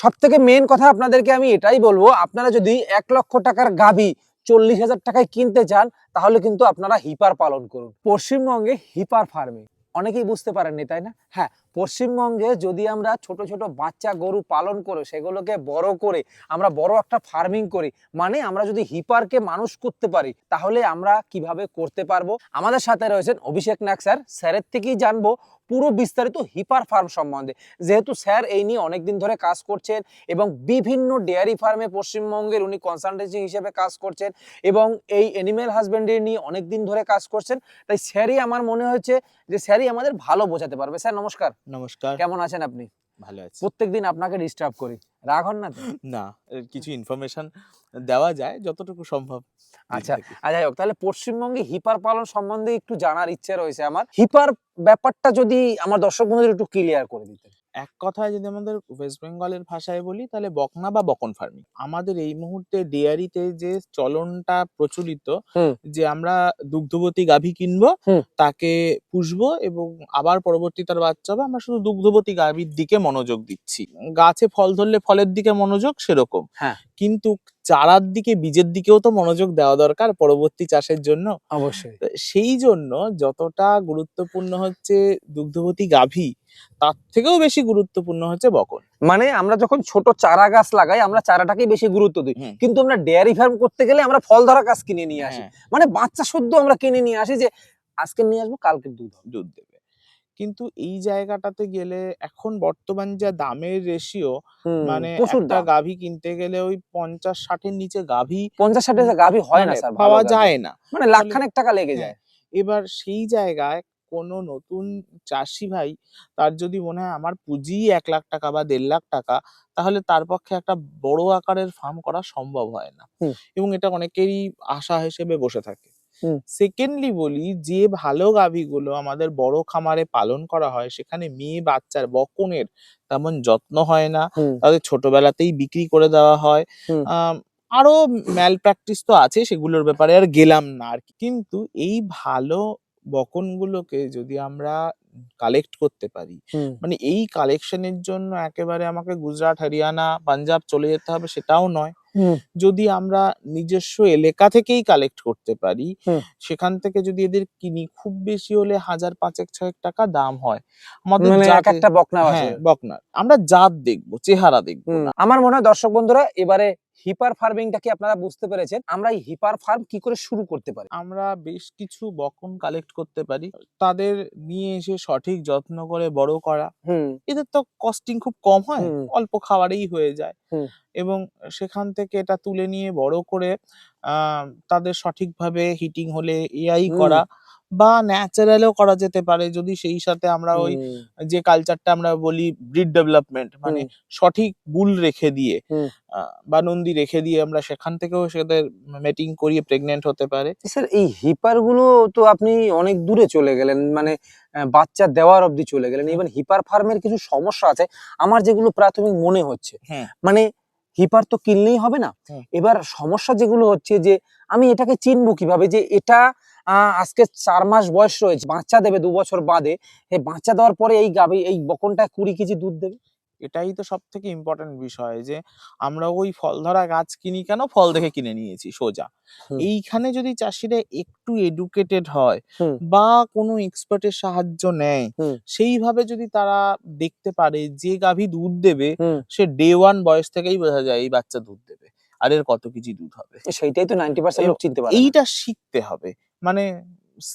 সবথেকে মেন কথা আপনাদেরকে আমি এটাই বলবো, আপনারা যদি 1 লক্ষ টাকার গাভী 40,000 টাকায় কিনতে চান, তাহলে কিন্তু আপনারা হিপার পালন করুন। পশ্চিমবঙ্গে হিপার ফার্মিং অনেকেই বুঝতে পারেননি, তাই না? হ্যাঁ, পশ্চিমবঙ্গে যদি আমরা ছোট ছোট বাচ্চা গরু পালন করে সেগুলোকে বড় করে আমরা বড় একটা ফার্মিং করি, মানে আমরা যদি হিপারকে মানুষ করতে পারি, তাহলে আমরা কিভাবে করতে পারবো। আমাদের সাথে রয়েছেন অভিষেক নাগ স্যার। স্যারের থেকেই জানবো পুরো বিস্তারিত হিপার ফার্ম সম্বন্ধে, যেহেতু স্যার এই নিয়ে অনেকদিন ধরে কাজ করছেন এবং বিভিন্ন ডেয়ারি ফার্মে পশ্চিমবঙ্গের উনি কনসালটেন্সি হিসেবে কাজ করছেন এবং এই অ্যানিমেল হাজবেন্ডারি নিয়ে অনেকদিন ধরে কাজ করছেন। তাই স্যারই আমার মনে হয়েছে যে স্যারই আমাদের ভালো বোঝাতে পারবে। স্যার নমস্কার। নমস্কার। কেমন আছেন আপনি? ভালো আছি। প্রত্যেকদিন আপনাকে ডিস্টার্ব করি, রাগ হন না তো? না, কিছু ইনফরমেশন দেওয়া যায় যতটুকু সম্ভব। আচ্ছা, যাই হোক, তাহলে পশ্চিমবঙ্গে হিপার পালন সম্বন্ধে একটু জানার ইচ্ছে রয়েছে আমার। হিপার ব্যাপারটা যদি আমার দর্শক বন্ধুদের একটু ক্লিয়ার করে দিতেন। এক কথায় যদি আমাদের ওয়েস্ট বেঙ্গলের ভাষায় বলি তাহলে বকনা বা বকন ফার্মিং। আমাদের এই মুহূর্তে ডেয়ারিতে যে চলনটা প্রচলিত, যে আমরা দুগ্ধবতী গাভী কিনবো, তাকে পুষবো এবং আবার পরবর্তী তার বাচ্চা হবে, আমরা শুধু দুগ্ধবতী গাভীর দিকে মনোযোগ দিচ্ছি। গাছে ফল ধরলে ফলের দিকে মনোযোগ সেরকম, কিন্তু চারার দিকে, বীজের দিকেও তো মনোযোগ দেওয়া দরকার পরবর্তী চাষের জন্য। অবশ্যই। সেই জন্য যতটা গুরুত্বপূর্ণ হচ্ছে দুগ্ধবতী গাভী, তার থেকেও বেশি গুরুত্বপূর্ণ হচ্ছে বকন। মানে আমরা যখন ছোট চারা গাছ লাগাই, আমরা চারাটাকেই বেশি গুরুত্ব দিই, কিন্তু আমরা ডেয়ারি ফার্ম করতে গেলে আমরা ফল ধরা গাছ কিনে নিয়ে আসি, মানে বাচ্চা সদ্য আমরা কিনে নিয়ে আসি যে আজকে নিয়ে আসবো কালকে দুধ দেবে। কিন্তু এই জায়গাটাতে গেলে এখন বর্তমান যা দামের রেশিও, মানে একটা গাভী কিনতে গেলে ওই 50-60 নিচে গাভী, 50-60 গাভী হয় না স্যার, পাওয়া যায় না, মানে লাখখানেক টাকা লেগে যায়। এবার সেই জায়গায় কোনো নতুন চাষি ভাই, তার যদি মনে হয় আমার পুঁজি 1 লাখ টাকা বা 1.5 লাখ টাকা, তাহলে তার পক্ষে একটা বড় আকারের ফার্ম করা সম্ভব হয় না, এবং এটা অনেকেরই আশা হিসেবে বসে থাকে। সেকেন্ডলি বলি, যে ভালো গাভীগুলো আমাদের বড় খামারে পালন করা হয়, সেখানে মেয়ে বাচ্চার বকনের তেমন যত্ন হয় না, তাদের ছোটবেলাতেই বিক্রি করে দেওয়া হয়। আরো ম্যাল প্র্যাকটিস তো আছে, সেগুলোর ব্যাপারে আর গেলাম না আর কি। কিন্তু এই ভালো বকনগুলোকে যদি আমরা কালেক্ট করতে পারি, মানে এই কালেকশনের জন্য একেবারে আমাকে গুজরাট, হরিয়ানা, পাঞ্জাব চলে যেতে হবে সেটাও নয়। যদি আমরা নিজস্ব এলাকা থেকেই কালেক্ট করতে পারি, সেখান থেকে যদি এদের কিনি, খুব বেশি হলে 1000-5-6 টাকা দাম হয় আমাদের, একটা বকনা আছে। বকনা আমরা জাত দেখবো, চেহারা দেখবো। আমার মনে হয় দর্শক বন্ধুরা এবারে হিপার ফার্মিংটা কি আপনারা বুঝতে পেরেছেন। আমরা এই হিপার ফার্ম কি করে শুরু করতে পারি? আমরা বেশ কিছু বকন কালেক্ট করতে পারি, তাদের নিয়ে এসে সঠিক যত্ন করে বড় করা। এদের তো কস্টিং খুব কম হয়, অল্প খাবারেই হয়ে যায়, এবং সেখান থেকে এটা তুলে নিয়ে বড় করে তাদের সঠিকভাবে হিটিং হলে এআই করা বা ন্যাচারালও করা যেতে পারে, যদি সেই সাথে আমরা ওই যে কালচারটা আমরা বলি ব্রিড ডেভেলপমেন্ট, মানে সঠিক বুল রেখে দিয়ে বা নন্দী রেখে দিয়ে আমরা সেখান থেকেও সেদের মেটিং করিয়ে প্রেগনেন্ট হতে পারে। স্যার এই হিপার গুলো তো আপনি অনেক দূরে চলে গেলেন, মানে বাচ্চা দেওয়ার অবধি চলে গেলেন। এবার হিপার ফার্মের কিছু সমস্যা আছে আমার যেগুলো প্রাথমিক মনে হচ্ছে, মানে হিপার তো কিনলেই হবে না। এবার সমস্যা যেগুলো হচ্ছে যে আমি এটাকে চিনবো কিভাবে যে এটা আজকে 4 মাস বয়স রয়েছে, বাচ্চা দেবে 2 বছর বাদে, এই বাচ্চা দেওয়ার পরে এই গাভী, এই বকনটা 20 কেজি দুধ দেবে। এটাই তো সব থেকে ইম্পর্টেন্ট বিষয়, যে আমরা ওই ফল ধরা গাছ কিনি কেন, ফল দেখে কিনে নিয়েছি সোজা। এইখানে যদি চাষিরা একটু এডুকেটেড হয় বা কোনো এক্সপার্টের সাহায্য নেয়, সেইভাবে যদি তারা দেখতে পারে যে গাভী দুধ দেবে, সে ডে 1 বয়স থেকেই বোঝা যায় এই বাচ্চা দুধ দেবে, আর এর কত কেজি দুধ হবে, সেইটাই তো 90% লোক চিনতে পারে না। এইটা শিখতে হবে। মানে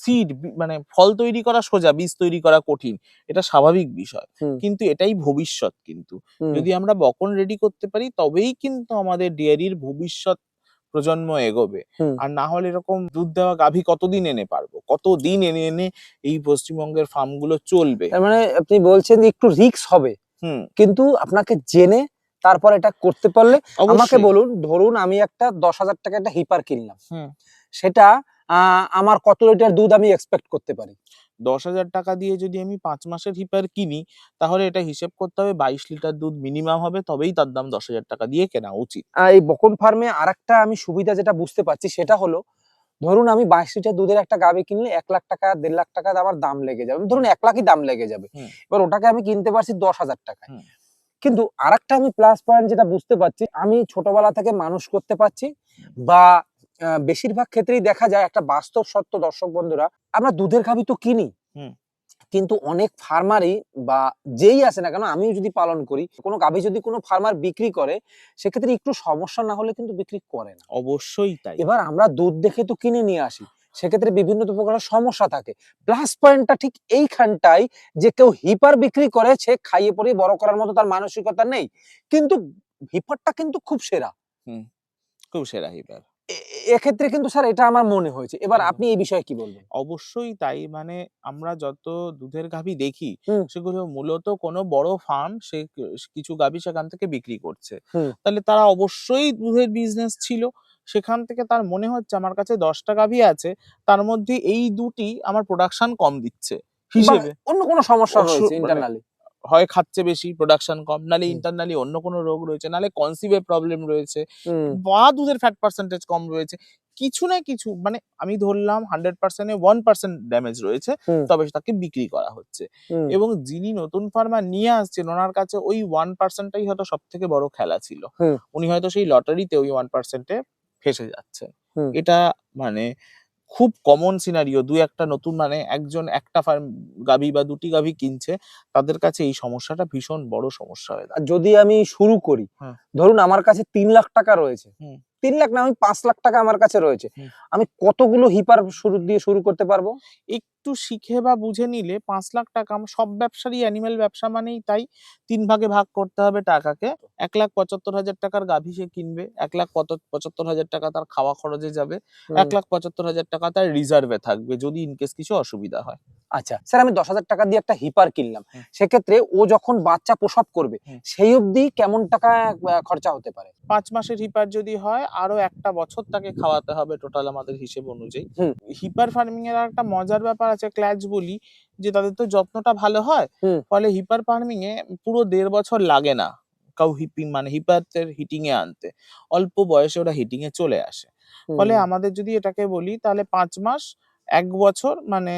সিড, মানে ফল তৈরি করা সোজা, বীজ তৈরি করা কঠিন, এটা স্বাভাবিক বিষয়, কিন্তু এটাই ভবিষ্যৎ। কিন্তু যদি আমরা বকন রেডি করতে পারি, তবেই কিন্তু আমাদের ডেয়ারির ভবিষ্যৎ প্রজন্ম এগোবে। আর না হলে এরকম দুধ দেওয়া গাভী কতদিন এনে পারবো, কতদিন এনে এনে এই পশ্চিমবঙ্গের ফার্ম গুলো চলবে। তার মানে আপনি বলছেন যে একটু রিস্ক হবে, কিন্তু আপনাকে জেনে তারপর এটা করতে পারলে। আমাকে বলুন, ধরুন আমি একটা 10,000 টাকা একটা হিপার কিনলাম, সেটা আমার কত লিটার দুধ আমি এক্সপেক্ট করতে পারি? 10,000 টাকা দিয়ে যদি আমি 5 মাসের হিপার কিনি, তাহলে এটা হিসেব করতে হবে 22 লিটার দুধ মিনিমাম হবে, তবেই তার দাম 10,000 টাকা দিয়ে কেনা উচিত। এই বকন ফার্মে আরেকটা আমি সুবিধা যেটা বুঝতে পারছি সেটা হলো, ধরুন আমি 22 লিটার দুধের একটা গাভী কিনলে 1 লাখ টাকা 1.5 লাখ টাকা আমার দাম লেগে যাবে, ধরুন 1 লাখই দাম লেগে যাবে। এবার ওটাকে আমি কিনতে পারছি 10,000 টাকায়, কিন্তু আরেকটা আমি প্লাস পয়েন্ট যেটা বুঝতে পারছি, আমি ছোটবেলা থেকে মানুষ করতে পারছি, বা বেশিরভাগ ক্ষেত্রেই দেখা যায় একটা বাস্তব সত্য, দর্শক বন্ধুরা, আমরা দুধের গাভী তো কিনি, হুম। কিন্তু অনেক ফার্মারই বা যেই আসে না কেন, আমিও যদি পালন করি, কোনো গাভী যদি কোনো ফার্মার বিক্রি করে, সেক্ষেত্রে একটু সমস্যা না হলে কিন্তু বিক্রি করে না। অবশ্যই তাই। এবার আমরা দুধ দেখে তো কিনে নিয়ে আসি, সেক্ষেত্রে বিভিন্ন প্রকার সমস্যা থাকে। প্লাস পয়েন্টটা ঠিক এইখানটাই, যে কেউ হিপার বিক্রি করে, সে খাইয়ে পরিয়ে বড় করার মতো তার মানসিকতা নেই, কিন্তু হিপারটা কিন্তু খুব সেরা। হুম, খুব সেরা হিপার। এক্ষেত্রে কিন্তু স্যার এটা আমার মনে হয়েছে। এবার একদম। আপনি এই বিষয়ে কি বলবেন? অবশ্যই তাই। মানে আমরা যত দুধের গাভী দেখি, হুম, সেগুলো মূলত কোনো বড় ফার্ম সে কিছু গাভী সেখান থেকে বিক্রি করছে। হুম। তাহলে তারা অবশ্যই দুধের বিজনেস ছিল। সেখান থেকে তার মনে হচ্ছে আমার কাছে ১০ টা গাভী আছে, তার মধ্যে এই ২ টি আমার প্রোডাকশন কম দিচ্ছে বা হিসেবে। অন্য কোনো সমস্যা রয়েছে মানে ইন্টারনালি। হয় খাচ্ছে বেশি, প্রোডাকশন কম, নাহলে হুম, ইন্টারনালি অন্য কোনো রোগ রয়েছে, নাহলে কনসিভ এর প্রবলেম রয়েছে, হুম, বা দুধের ফ্যাট পার্সেন্টেজ কম রয়েছে। কিছু না কিছু, মানে আমি ধরলাম 100% এ 1% ড্যামেজ রয়েছে, হুম, তবে তাকে বিক্রি করা হচ্ছে। হুম, এবং যিনি নতুন ফার্মার নিয়ে আসছেন, ওনার কাছে ওই 1% টাই হয়তো সবথেকে বড় খেলা ছিল। হুম, উনি হয়তো সেই লটারিতে ওই 1% এ ফেঁসে যাচ্ছেন। হুম। এটা মানে খুব কমন সিনারিও। ২-১ টা নতুন, মানে একজন একটা গাভী বা ২ টি গাভী কিনছে, তাদের কাছে এই সমস্যাটা ভীষণ বড় সমস্যা হয়ে আর দাঁড়ায়। যদি আমি শুরু করি, হ্যাঁ। ধরুন আমার কাছে ৩,০০,০০০ টাকা রয়েছে। হুম, ৩,০০,০০০ না, আমি ৫,০০,০০০ টাকা আমার কাছে রয়েছে। হুম। আমি কতগুলো হিপার শুরু করতে পারবো? একটু শিখে বা বুঝে নিলে ৳৫,০০,০০০ সব ব্যবসারই, অ্যানিমাল ব্যবসা মানেই তাই। ৩ ভাগে ভাগ করতে হবে টাকাকে। ৳১,৭৫,০০০ গাভী সে কিনবে। ৳১,৭৫,০০০ তার খাওয়া খরচে যাবে। হুম। ৳১,৭৫,০০০ তার রিজার্ভে থাকবে যদি ইন কেস কিছু অসুবিধা হয়। আচ্ছা। স্যার আমি ১০,০০০ টাকা দিয়ে একটা হিপার কিনলাম। হুম, সেক্ষেত্রে ও যখন বাচ্চা প্রসব করবে, হুম। সেই অবধি কেমন টাকা খরচা হতে পারে? ৫ মাসের হিপার যদি হয়, আরো ১ টা বছর তাকে খাওয়াতে হবে টোটাল আমাদের হিসেব অনুযায়ী। হুম, হিপার ফার্মিং এর আরেকটা মজার ব্যাপার আছে, ক্ল্যাচ বলি, যে তাদের তো যত্নটা ভালো হয়। হুম, ফলে হিপার ফার্মিং এ পুরো ১.৫ বছর লাগে না কাউ মানে হিপারদের হিটিং এ আনতে। অল্প বয়সে ওরা হিটিং এ চলে আসে। ফলে হুম, আমাদের যদি এটাকে বলি, তাহলে ৫ মাস, ১ বছর, মানে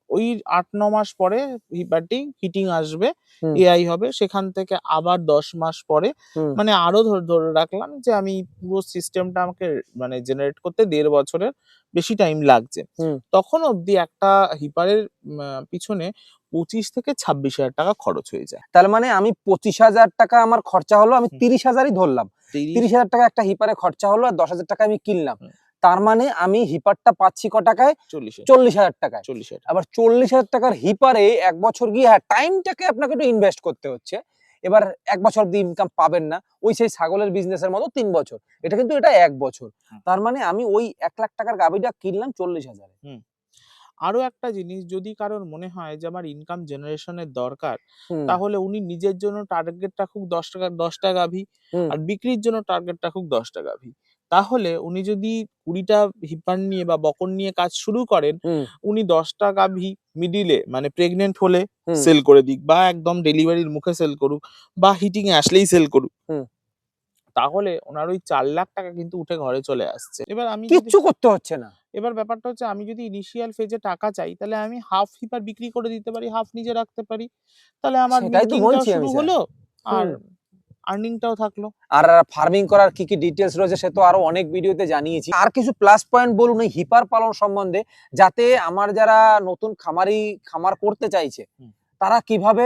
ওই ৮-৯ মাস পরে হিপারটি হিটিং আসবে, হুম, এআই হবে। সেখান থেকে আবার ১০ মাস পরে, হুম, মানে আরো ধরে রাখলাম যে আমি পুরো সিস্টেমটা আমাকে মানে জেনারেট করতে ১.৫ বছরের বেশি টাইম লাগছে। হুম। তখন অবধি একটা হিপারের পিছনে ২৫ থেকে ২৬,০০০ টাকা খরচ হয়ে যায়। তার মানে আমি ২৫,০০০ টাকা আমার খরচা হলো, আমি হুম, ৩০,০০০ই ধরলাম। ৩০, ৩০,০০০ টাকা একটা হিপারে খরচা হলো, আর ১০,০০০ টাকা আমি কিনলাম। হুম, তার মানে আমি হিপারটা পাচ্ছি ক টাকায়? ৪০ এ ৪০,০০০ টাকায়। ৪০,০০০ আবার ৪০,০০০ টাকার হিপারে ১ বছর গিয়ে, হ্যাঁ, টাইমটাকে আপনাকে একটু ইনভেস্ট করতে হচ্ছে। এবার ১ বছর দিয়ে ইনকাম পাবেন না। ওই সেই ছাগলের বিজনেসের মতো ৩ বছর। এটা কিন্তু এটা ১ বছর। হুম, তার মানে আমি ওই ৳১,০০,০০০ টাকার গাভীটা কিনলাম ৪০,০০০ এ। হুম। আরো একটা জিনিস, যদি কারোর মনে হয় যে আমার ইনকাম জেনারেশন এর দরকার, হুম, তাহলে উনি নিজের জন্য টার্গেট রাখুক ১০ টা গাভী, হুম, আর বিক্রির জন্য টার্গেট রাখুক ১০ টা গাভী। তাহলে উনি যদি ২০ টা হিপার নিয়ে বা বকন নিয়ে কাজ শুরু করেন, হুম, উনি ১০ টা গাভী মিডিলে, মানে প্রেগন্যান্ট হলে হুম, সেল করে দিক, বা একদম ডেলিভারির মুখে সেল করুক, বা হিটিং এ আসলেই সেল করুক। হুম। তাহলে উনার ওই ৳৪,০০,০০০ কিন্তু উঠে ঘরে চলে আসছে। এবার আমি যদি, কিচ্ছু করতে হচ্ছে না। এবার ব্যাপারটা হচ্ছে, আমি যদি ইনিশিয়াল ফেজে টাকা চাই, তাহলে আমি হাফ হিপার বিক্রি করে দিতে পারি, হাফ নিজে রাখতে পারি। তাহলে আমার সেটাই তো মিল্কিংটাও বলছি শুরু আমি স্যার। হলো, আর হুম। আর্নিংটাও থাকলো। আর ফার্মিং করার কি ডিটেইলস রয়েছে সে তো আরো অনেক ভিডিওতে জানিয়েছি। আর কিছু প্লাস পয়েন্ট বলুন এই হিপার পালন সম্বন্ধে, যাতে আমার যারা নতুন খামার করতে চাইছে, হুম। তারা কিভাবে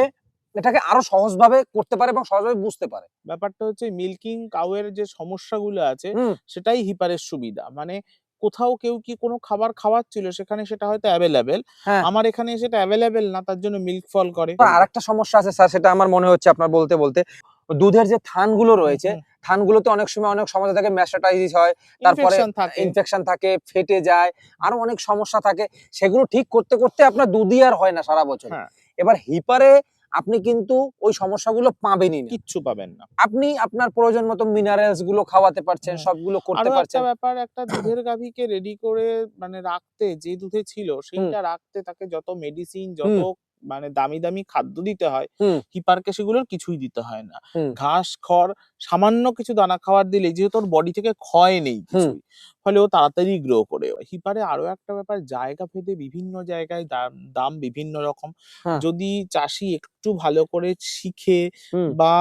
এটাকে আরো সহজভাবে করতে পারে এবং সহজভাবে বুঝতে পারে। ব্যাপারটা হচ্ছে, মিল্কিং কাউ এর যে সমস্যাগুলো আছে, হুম, সেটাই হিপারের সুবিধা। মানে কোথাও কেউ কি কোনো খাবার খাওয়াচ্ছিল, সেখানে সেটা হয়তো এভেইলেবল। হ্যাঁ। আমার এখানে সেটা এভেইলেবল না, তার জন্য মিল্ক ফল করে। আরেকটা সমস্যা আছে স্যার, সেটা আমার মনে হচ্ছে আপনার বলতে দুধের যে থানগুলো হুম, রয়েছে, হুম। থানগুলোতে অনেক সময় অনেক সমস্যা থাকে, ম্যাস্টাটাইটিস হয়, তারপরে ইনফেকশন থাকে। ইনফেকশন থাকে, ফেটে যায়, আরো অনেক সমস্যা থাকে। সেগুলো ঠিক করতে আপনার দুধই আর হয় না সারা বছরে। হ্যাঁ, এবার হিপারে আপনি কিন্তু ওই সমস্যাগুলো পাবেনই না। কিচ্ছু পাবেন না। আপনি আপনার প্রয়োজন মতো মিনারেলস গুলো খাওয়াতে পারছেন, হুম। সবগুলো করতে আরো একটা পারছেন। ব্যাপার, একটা দুধের গাভীকে রেডি করে মানে রাখতে, যে দুধে ছিল হুম, সেইটা রাখতে তাকে যত মেডিসিন, যত হুম, মানে দামি দামি খাদ্য দিতে হয়, হুম। হিপারকে সেগুলোর কিছুই দিতে হয় না। হুম। ঘাস খড় সামান্য কিছু দানা খাবার দিলে, যেহেতু ওর বডি থেকে ক্ষয় নেই কিছুই, ফলে ও তাড়াতাড়ি গ্রো করে। হিপারে আরো একটা ব্যাপার, জায়গা ভেদে বিভিন্ন জায়গায় দাম দাম বিভিন্ন রকম। হ্যাঁ। যদি চাষি একটু ভালো করে শিখে হুম। বা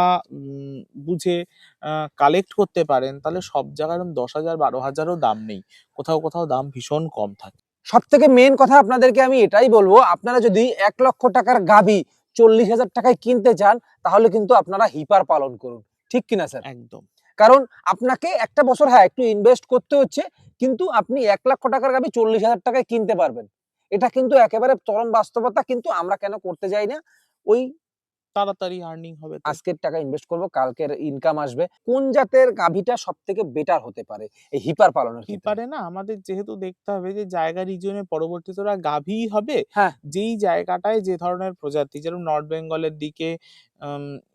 বুঝে কালেক্ট করতে পারেন, তাহলে সব জায়গায় এরকম 10,000 12,000ও দাম নেই, কোথাও কোথাও দাম ভীষণ কম থাকে। সব থেকে মেন কথা আপনাদেরকে আমি এটাই বলবো, আপনারা যদি 1,00,000 টাকার গাভী 40,000 টাকায় কিনতে চান, তাহলে কিন্তু আপনারা হিপার পালন করুন। ঠিক কিনা স্যার? একদম। কারণ আপনাকে একটা বছর হ্যাঁ একটু ইনভেস্ট করতে হচ্ছে, কিন্তু আপনি 1,00,000 টাকার গাভী 40,000 টাকায় কিনতে পারবেন। এটা কিন্তু একেবারে চরম বাস্তবতা, কিন্তু আমরা কেন করতে যাই না? ওই তাড়াতাড়ি আর্নিং হবে তো। আজকের টাকা ইনভেস্ট করব, কালকের ইনকাম আসবে। কোন জাতের গাভীটা সবথেকে বেটার হতে পারে এই হিপার পালনের ক্ষেত্রে? হিপারে না আমাদের যেহেতু দেখতে হবে যে জায়গা রিজনে পরবর্তীতে ওরা গাভীই হবে, হ্যাঁ। যেই জায়গাটায় যে ধরনের প্রজাতি, যেরকম নর্থ বেঙ্গলের দিকে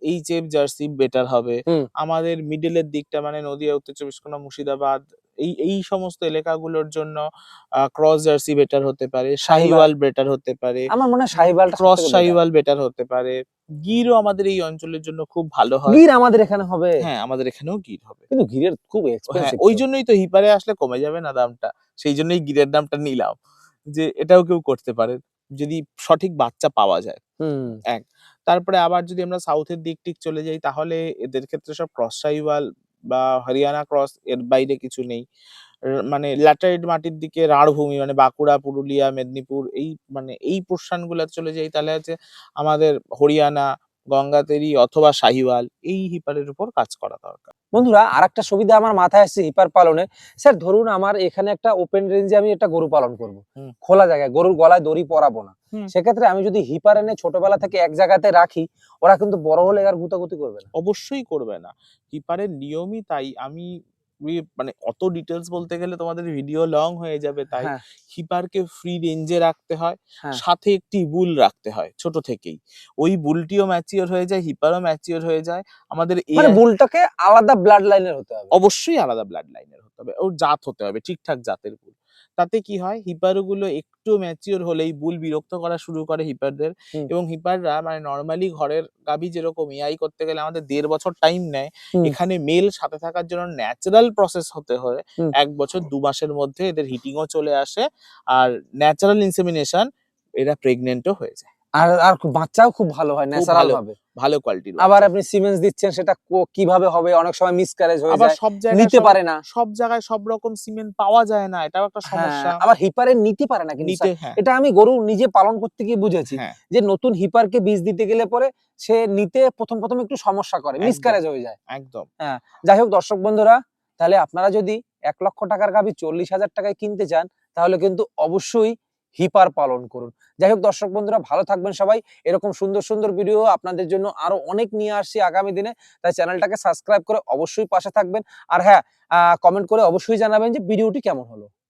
এইচএফ জার্সি বেটার হবে। হুম। আমাদের মিডলের দিকটা মানে নদিয়া, উত্তর চব্বিশ পরগনা, মুর্শিদাবাদ, এই সমস্ত এলাকাগুলোর জন্য ক্রস জার্সি বেটার হতে পারে, শাহিওয়াল বেটার হতে পারে, আমার মনে হয় শাহিওয়ালটা ক্রস সবথেকে বেটার। শাহিওয়াল বেটার হতে পারে। গিরও আমাদের এই অঞ্চলের জন্য খুব ভালো হয়। গির আমাদের এখানে হবে। হ্যাঁ, আমাদের এখানেও গির হবে। কিন্তু গিরের খুব হ্যাঁ, এক্সপেন্সিভ ওই তো। জন্যই তো হিপারে আসলে কমে যাবে না দামটা। সেই জন্যই গিরের দামটা নিলাম। যে এটাও কেউ করতে পারে, যদি সঠিক বাচ্চা পাওয়া যায়। হুম। এক। তারপরে আবার যদি আমরা সাউথের দিক চলে যাই, তাহলে এদের ক্ষেত্রে সব ক্রস শাহিওয়াল বা হরিয়ানা ক্রস, এর বাইরে কিছু নেই। মানে ল্যাটেরাইট মাটির দিকে রাঢ় ভূমি, মানে বাঁকুড়া, পুরুলিয়া, মেদিনীপুর, এই মানে এই পোরশনগুলাতে চলে যাই, তাহলে হচ্ছে আমাদের হরিয়ানা, গঙ্গাতেরি অথবা শাহিওয়াল, এই হিপারের উপর কাজ করা দরকার। বন্ধুরা, আরেকটা সুবিধা আমার মাথায় আসছে হিপার পালনে। স্যার ধরুন আমার এখানে একটা ওপেন রেঞ্জে আমি একটা গরু পালন করব। হুম। খোলা জায়গায়, গরুর গলায় দড়ি পরাবো না। হুম। সেক্ষেত্রে আমি যদি হিপার এনে ছোটবেলা থেকে এক জায়গাতে রাখি, ওরা কিন্তু বড় হলে আর গুতাগুতি করবে না। অবশ্যই করবে না। হিপারের নিয়মই তাই। আমি মানে অত ডিটেইলস বলতে গেলে তোমাদের ভিডিও লং হয়ে যাবে, তাই হ্যাঁ। হিপারকে ফ্রি রেঞ্জে রাখতে হয়। হ্যাঁ। সাথে একটি বুল রাখতে হয় ছোট থেকেই। ওই বুলটিও ম্যাচিওর হয়ে যায়, হিপারও ম্যাচিওর হয়ে যায়। আমাদের মানে বুলটাকে আলাদা ব্লাড লাইনের হতে হবে। অবশ্যই আলাদা ব্লাড লাইনের হতে হবে। ওর জাত হতে হবে, ঠিকঠাক জাতের বুল। তাতে কি হয়, হিপারগুলো একটু ম্যাচিওর হলেই বুল বিরক্ত করা শুরু করে হিপারদের। হুম। এবং হিপাররা মানে নরমালি ঘরের গাভী যেরকম এআই করতে গেলে আমাদের 1.5 বছর টাইম নেয়, হুম। এখানে মেল সাথে থাকার জন্য ন্যাচারাল প্রসেস হতে হয়। হুম। 1 বছর 2 মাসের মধ্যে এদের হিটিংও চলে আসে, আর ন্যাচারাল ইনসেমিনেশন, এরা প্রেগন্যান্টও হয়ে যায়। আর আর বাচ্চাও খুব ভালো হয় খুব ন্যাচারাল ভালো, ভাবে। ভালো কোয়ালিটির আবার বাচ্চা। আপনি সিমেন্স দিচ্ছেন, সেটা কিভাবে হবে, অনেক সময় মিসক্যারেজ হয়ে আবার যায়, সব জায়গায় নিতে পারে না। সব জায়গায় সব রকম সিমেন্ট পাওয়া যায় না, এটাও একটা হ্যাঁ, সমস্যা। আবার হিপারের নিতে পারে না কিন্তু নিতে, স্যার। হ্যাঁ, এটা আমি গরু নিজে পালন করতে গিয়ে বুঝেছি হ্যাঁ, যে নতুন হিপারকে বীজ দিতে গেলে পরে সে নিতে প্রথম একটু সমস্যা করে, একদম, মিসক্যারেজ হয়ে যায়। একদম। হ্যাঁ, যাই হোক দর্শক বন্ধুরা, তাহলে আপনারা যদি 1,00,000 টাকার গাভী 40,000 টাকায় কিনতে চান, তাহলে কিন্তু অবশ্যই হিপার পালন করুন। যাই হোক দর্শক বন্ধুরা, ভালো থাকবেন সবাই। এরকম সুন্দর ভিডিও আপনাদের জন্য আরো অনেক নিয়ে আসছি আগামী দিনে। তাই চ্যানেলটাকে সাবস্ক্রাইব করে অবশ্যই পাশে থাকবেন। আর হ্যাঁ, কমেন্ট করে অবশ্যই জানাবেন যে ভিডিওটি কেমন হলো।